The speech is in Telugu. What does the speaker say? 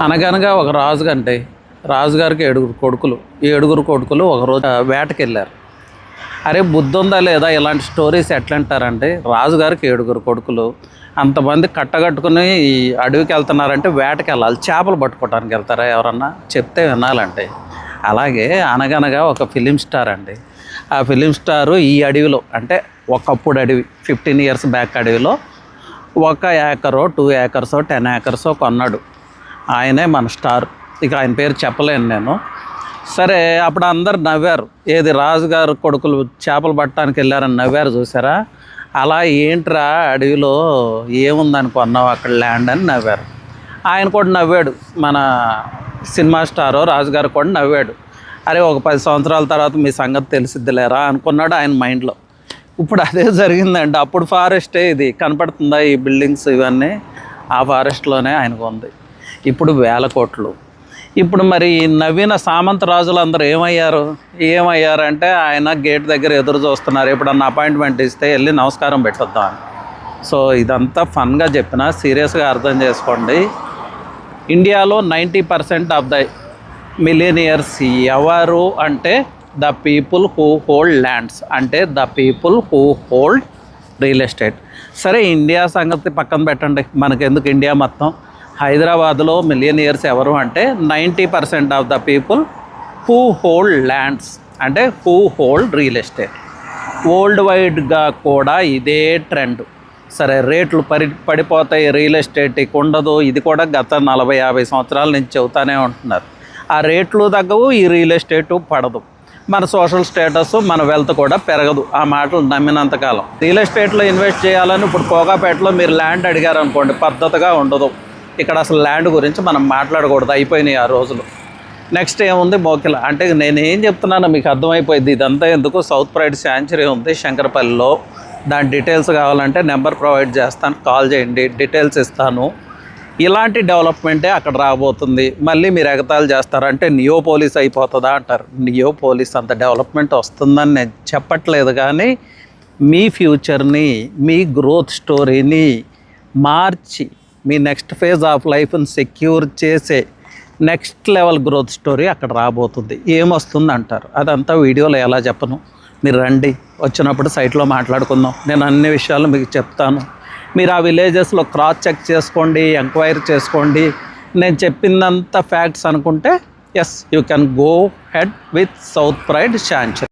అనగనగా ఒక రాజుగంటే రాజుగారికి 7 కొడుకులు. ఈ 7 కొడుకులు ఒకరోజు వేటకెళ్ళారు. అరే బుద్ధి ఉందా లేదా, ఇలాంటి స్టోరీస్ ఎట్లా అంటారంటే, రాజుగారికి 7 కొడుకులు, అంతమంది కట్టగట్టుకుని ఈ అడవికి వెళ్తున్నారంటే వేటకి వెళ్ళాలి. చేపలు పట్టుకోవడానికి వెళ్తారా ఎవరన్నా? చెప్తే వినాలంటే. అలాగే అనగనగా ఒక ఫిలిం స్టార్ అండి. ఆ ఫిలిం స్టారు ఈ అడవిలో, అంటే ఒకప్పుడు అడవి 15 ఇయర్స్ బ్యాక్ అడవిలో 1 ఏకరో 2 ఏకర్సో 10 ఏకర్సో కొన్నాడు. ఆయనే మన స్టార్. ఇక ఆయన పేరు చెప్పలేను నేను. సరే, అప్పుడు అందరు నవ్వారు. ఏది, రాజుగారు కొడుకులు చేపలు పట్టడానికి వెళ్ళారని నవ్వారు చూసారా? అలా ఏంట్రా అడవిలో ఏముందని కొన్నావు అక్కడ ల్యాండ్ అని నవ్వారు. ఆయన కూడా నవ్వాడు. మన సినిమా స్టారు రాజుగారు కూడా నవ్వాడు. అరే ఒక 10 సంవత్సరాల తర్వాత మీ సంగతి తెలిసిద్దిలేరా అనుకున్నాడు ఆయన మైండ్లో. ఇప్పుడు అదే జరిగిందండి. అప్పుడు ఫారెస్టే ఇది కనపడుతుందా, ఈ బిల్డింగ్స్ ఇవన్నీ ఆ ఫారెస్ట్లోనే ఆయనకు ఉంది. ఇప్పుడు 1000 కోట్లు. ఇప్పుడు మరి నవీన సామంత రాజులు అందరూ ఏమయ్యారంటే ఆయన గేట్ దగ్గర ఎదురు చూస్తున్నారు, ఎప్పుడన్నా అపాయింట్మెంట్ ఇస్తే వెళ్ళి నమస్కారం పెట్టొద్దామని. సో ఇదంతా ఫన్గా చెప్పినా సీరియస్గా అర్థం చేసుకోండి. ఇండియాలో 90% ఆఫ్ ద మిలియనియర్స్ ఎవరు అంటే the people who hold lands, అంటే the people who hold real estate. సరే, ఇండియా సంగతి పక్కన పెట్టండి, మనకెందుకు ఇండియా మొత్తం. హైదరాబాద్లో మిలియనియర్స్ ఎవరు అంటే 90% of the people who hold lands, అంటే who hold real estate. World వైడ్గా కూడా ఇదే ట్రెండ్. సరే, రేట్లు పడిపోతాయి, రియల్ ఎస్టేట్కి ఉండదు, ఇది కూడా గత 40-50 సంవత్సరాల నుంచి చెబుతూనే ఉంటున్నారు. ఆ రేట్లు తగ్గవు, ఈ రియల్ ఎస్టేటు పడదు, మన సోషల్ స్టేటస్, మన వెల్త్ కూడా పెరగదు. ఆ మాటలు నమ్మినంతకాలం రియల్ ఎస్టేట్లో ఇన్వెస్ట్ చేయాలని ఇప్పుడు కోకాపేటలో మీరు ల్యాండ్ అడిగారు అనుకోండి, పద్ధతిగా ఉండదు. ఇక్కడ అసలు ల్యాండ్ గురించి మనం మాట్లాడకూడదు, అయిపోయినాయి ఆ రోజులు. నెక్స్ట్ ఏముంది, మోకిల. అంటే నేను ఏం చెప్తున్నానో మీకు అర్థమైపోయింది. ఇదంతా ఎందుకు, సౌత్ ప్రైడ్ శాంచురీ ఉంది శంకరపల్లిలో. దాని డీటెయిల్స్ కావాలంటే నెంబర్ ప్రొవైడ్ చేస్తాను, కాల్ చేయండి, డీటెయిల్స్ ఇస్తాను. ఇలాంటి డెవలప్మెంటే అక్కడ రాబోతుంది. మళ్ళీ మీరు ఎగతాలు చేస్తారంటే నియోపోలిస్ అయిపోతుందా అంటారు. నియోపోలిస్ అంత డెవలప్మెంట్ వస్తుందని నేను చెప్పట్లేదు, కానీ మీ ఫ్యూచర్ని, మీ గ్రోత్ స్టోరీని మార్చి మీ నెక్స్ట్ ఫేజ్ ఆఫ్ లైఫ్ని సెక్యూర్ చేసే నెక్స్ట్ లెవెల్ గ్రోత్ స్టోరీ అక్కడ రాబోతుంది. ఏమొస్తుంది అంటారు, అదంతా వీడియోలో ఎలా చెప్పను. మీరు రండి, వచ్చినప్పుడు సైట్లో మాట్లాడుకుందాం. నేను అన్ని విషయాలు మీకు చెప్తాను. మీరు ఆ విలేజెస్లో క్రాస్ చెక్ చేసుకోండి, ఎంక్వైరీ చేసుకోండి. నేను చెప్పిందంత ఫ్యాక్ట్స్ అనుకుంటే yes, you can go ahead with south pride sanctuary.